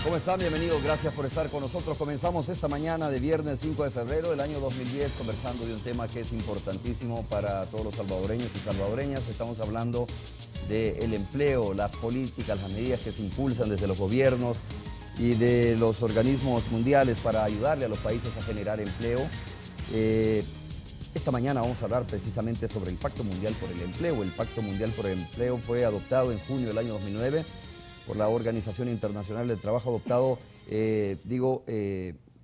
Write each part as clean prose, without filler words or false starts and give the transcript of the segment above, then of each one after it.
¿Cómo están? Bienvenidos, gracias por estar con nosotros. Comenzamos esta mañana de viernes 5 de febrero del año 2010 conversando de un tema que es importantísimo para todos los salvadoreños y salvadoreñas. Estamos hablando del empleo, las políticas, las medidas que se impulsan desde los gobiernos y de los organismos mundiales para ayudarle a los países a generar empleo. Esta mañana vamos a hablar precisamente sobre el Pacto Mundial por el Empleo. El Pacto Mundial por el Empleo fue adoptado en junio del año 2009 por la Organización Internacional del Trabajo, adoptado,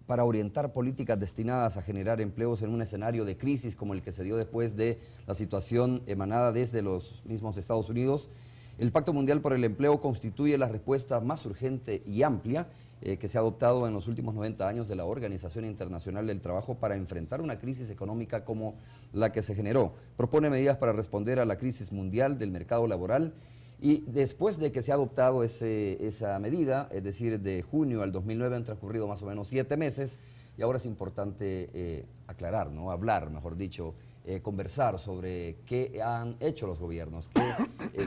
para orientar políticas destinadas a generar empleos en un escenario de crisis como el que se dio después de la situación emanada desde los mismos Estados Unidos. El Pacto Mundial por el Empleo constituye la respuesta más urgente y amplia que se ha adoptado en los últimos 90 años de la Organización Internacional del Trabajo para enfrentar una crisis económica como la que se generó. Propone medidas para responder a la crisis mundial del mercado laboral. Y después de que se ha adoptado esa medida, es decir, de junio al 2009 han transcurrido más o menos 7 meses, y ahora es importante aclarar, ¿no? Hablar, mejor dicho, conversar sobre qué han hecho los gobiernos,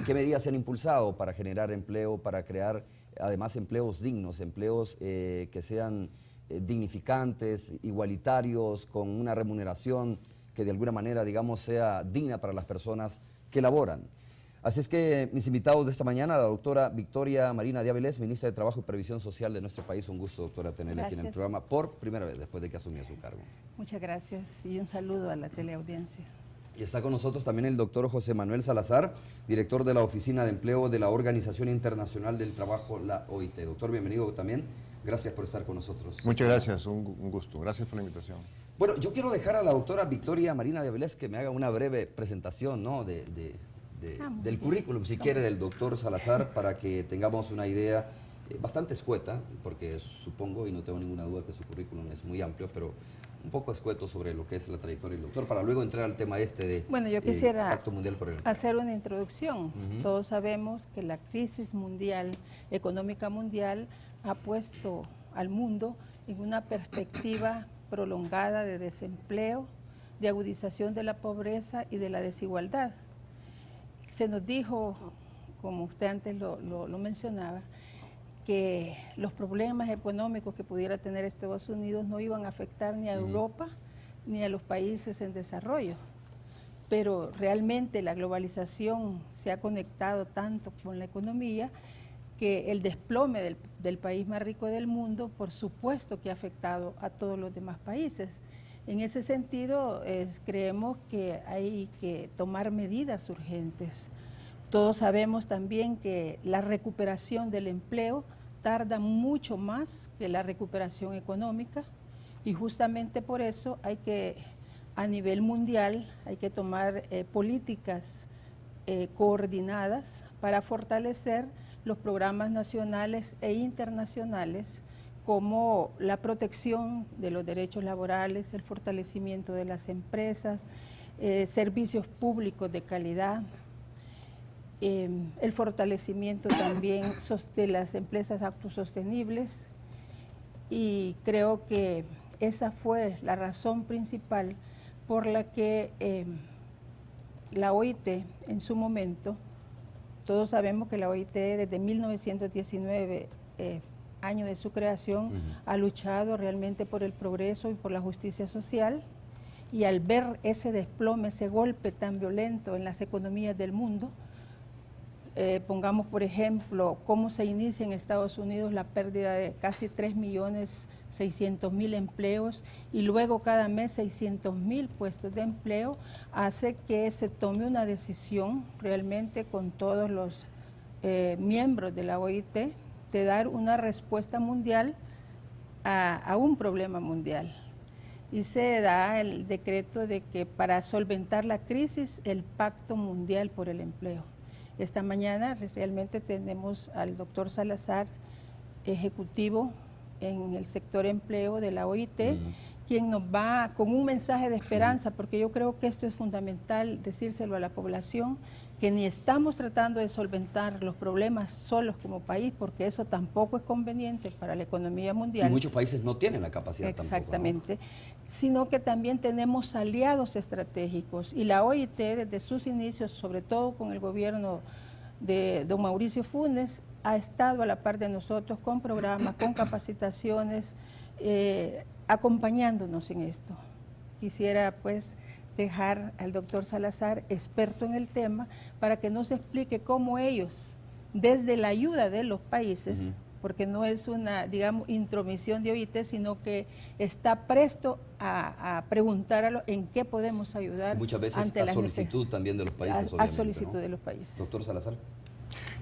qué medidas se han impulsado para generar empleo, para crear además empleos dignos, empleos que sean dignificantes, igualitarios, con una remuneración que de alguna manera, digamos, sea digna para las personas que laboran. Así es que mis invitados de esta mañana, la doctora Victoria Marina de Avilés, ministra de Trabajo y Previsión Social de nuestro país. Un gusto, doctora, tenerla aquí en el programa por primera vez después de que asumió su cargo. Muchas gracias y un saludo a la teleaudiencia. Y está con nosotros también el doctor José Manuel Salazar, director de la Oficina de Empleo de la Organización Internacional del Trabajo, la OIT. Doctor, bienvenido también. Gracias por estar con nosotros. Muchas gracias, un gusto. Gracias por la invitación. Bueno, yo quiero dejar a la doctora Victoria Marina de Avilés que me haga una breve presentación, ¿no? del currículum, si quiere, del doctor Salazar, para que tengamos una idea bastante escueta, porque supongo y no tengo ninguna duda que su currículum es muy amplio, pero un poco escueto sobre lo que es la trayectoria del doctor, para luego entrar al tema de bueno, yo quisiera Pacto Mundial por el Empleo. hacer una introducción. Todos sabemos que la crisis mundial, económica mundial, ha puesto al mundo en una perspectiva prolongada de desempleo, de agudización de la pobreza y de la desigualdad. Se nos dijo, como usted antes lo mencionaba, que los problemas económicos que pudiera tener Estados Unidos no iban a afectar ni a Europa ni a los países en desarrollo. Pero realmente la globalización se ha conectado tanto con la economía que el desplome del país más rico del mundo, por supuesto que ha afectado a todos los demás países. En ese sentido, creemos que hay que tomar medidas urgentes. Todos sabemos también que la recuperación del empleo tarda mucho más que la recuperación económica, y justamente por eso hay que, a nivel mundial, hay que tomar políticas coordinadas para fortalecer los programas nacionales e internacionales, como la protección de los derechos laborales, el fortalecimiento de las empresas, servicios públicos de calidad, el fortalecimiento también de las empresas autosostenibles, y creo que esa fue la razón principal por la que la OIT en su momento, todos sabemos que la OIT desde 1919, año de su creación, ha luchado realmente por el progreso y por la justicia social, y al ver ese desplome, ese golpe tan violento en las economías del mundo, pongamos por ejemplo cómo se inicia en Estados Unidos la pérdida de casi 3.600.000 empleos y luego cada mes 600.000 puestos de empleo, hace que se tome una decisión realmente con todos los miembros de la OIT de dar una respuesta mundial a un problema mundial. Y se da el decreto de que para solventar la crisis, el Pacto Mundial por el Empleo. Esta mañana realmente tenemos al doctor Salazar, ejecutivo en el sector empleo de la OIT, quien nos va con un mensaje de esperanza, porque yo creo que esto es fundamental decírselo a la población, que ni estamos tratando de solventar los problemas solos como país, porque eso tampoco es conveniente para la economía mundial. Y muchos países no tienen la capacidad tampoco. Exactamente, sino que también tenemos aliados estratégicos, y la OIT desde sus inicios, sobre todo con el gobierno de don Mauricio Funes, ha estado a la par de nosotros con programas, con capacitaciones, acompañándonos en esto. Quisiera pues dejar al doctor Salazar, experto en el tema, para que nos explique cómo ellos, desde la ayuda de los países, porque no es una, digamos, intromisión de OIT, sino que está presto a preguntar en qué podemos ayudar. Muchas veces ante a solicitud también de los países, a solicitud, ¿no?, de los países. Doctor Salazar.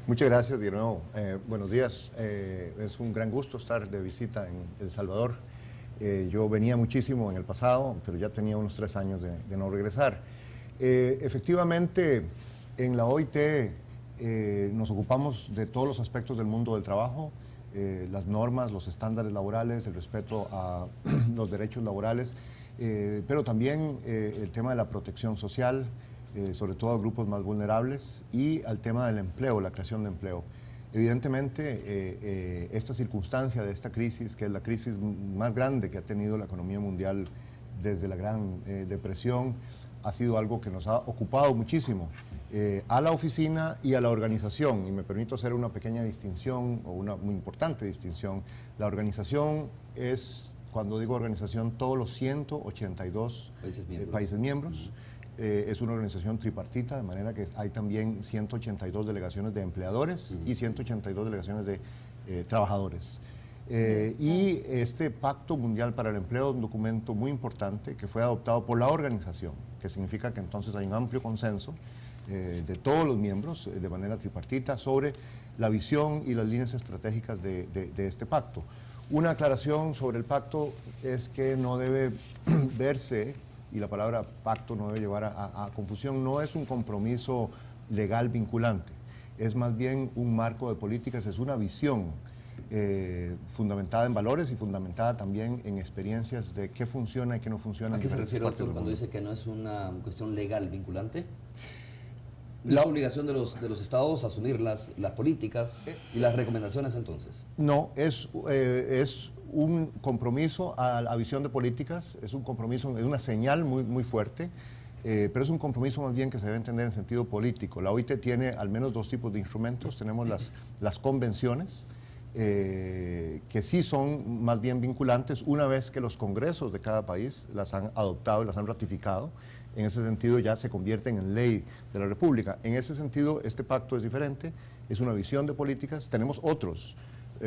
Muchas gracias de nuevo. Buenos días. Es un gran gusto estar de visita en El Salvador. Yo venía muchísimo en el pasado, pero ya tenía unos 3 años de no regresar. Efectivamente, en la OIT nos ocupamos de todos los aspectos del mundo del trabajo, las normas, los estándares laborales, el respeto a los derechos laborales, pero también el tema de la protección social, sobre todo a grupos más vulnerables, y al tema del empleo, la creación de empleo. Evidentemente, esta circunstancia de esta crisis, que es la crisis más grande que ha tenido la economía mundial desde la Gran Depresión, ha sido algo que nos ha ocupado muchísimo a la oficina y a la organización. Y me permito hacer una pequeña distinción, o una muy importante distinción. La organización es, cuando digo organización, todos los 182 países miembros. Es una organización tripartita, de manera que hay también 182 delegaciones de empleadores y 182 delegaciones de trabajadores. Y este Pacto Mundial para el Empleo es un documento muy importante que fue adoptado por la organización, que significa que entonces hay un amplio consenso de todos los miembros de manera tripartita sobre la visión y las líneas estratégicas de este pacto. Una aclaración sobre el pacto es que no debe verse, y la palabra pacto no debe llevar a confusión, no es un compromiso legal vinculante, es más bien un marco de políticas, es una visión fundamentada en valores y fundamentada también en experiencias de qué funciona y qué no funciona. ¿A qué se refiere, doctor, cuando dice que no es una cuestión legal vinculante? La obligación de los estados a asumir las políticas y las recomendaciones, entonces. No, es un compromiso a la visión de políticas, es un compromiso, es una señal muy fuerte, pero es un compromiso más bien que se debe entender en sentido político. La OIT tiene al menos 2 tipos de instrumentos. Tenemos las convenciones, que sí son más bien vinculantes una vez que los congresos de cada país las han adoptado y las han ratificado. En ese sentido ya se convierten en ley de la República. En ese sentido, este pacto es diferente, es una visión de políticas. Tenemos otros,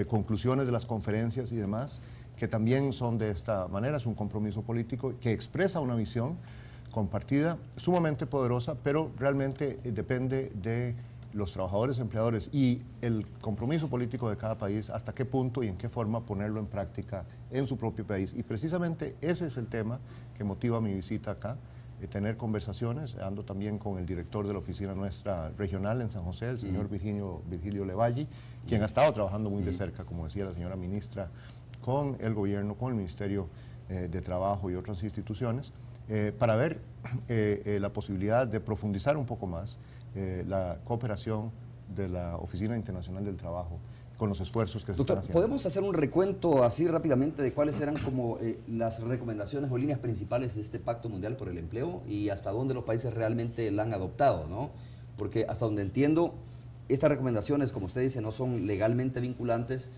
conclusiones de las conferencias y demás, que también son de esta manera. Es un compromiso político que expresa una visión compartida, sumamente poderosa, pero realmente depende de los trabajadores, empleadores y el compromiso político de cada país, hasta qué punto y en qué forma ponerlo en práctica en su propio país. Y precisamente ese es el tema que motiva mi visita acá. Tener conversaciones, ando también con el director de la oficina nuestra regional en San José, el señor Virgilio Levalli, quien ha estado trabajando muy de cerca, como decía la señora ministra, con el gobierno, con el Ministerio de Trabajo y otras instituciones, para ver la posibilidad de profundizar un poco más la cooperación de la Oficina Internacional del Trabajo con los esfuerzos que se están haciendo. ¿Podemos hacer un recuento así rápidamente de cuáles eran como las recomendaciones o líneas principales de este Pacto Mundial por el Empleo y hasta dónde los países realmente la han adoptado, ¿no? Porque hasta donde entiendo, estas recomendaciones, como usted dice, no son legalmente vinculantes,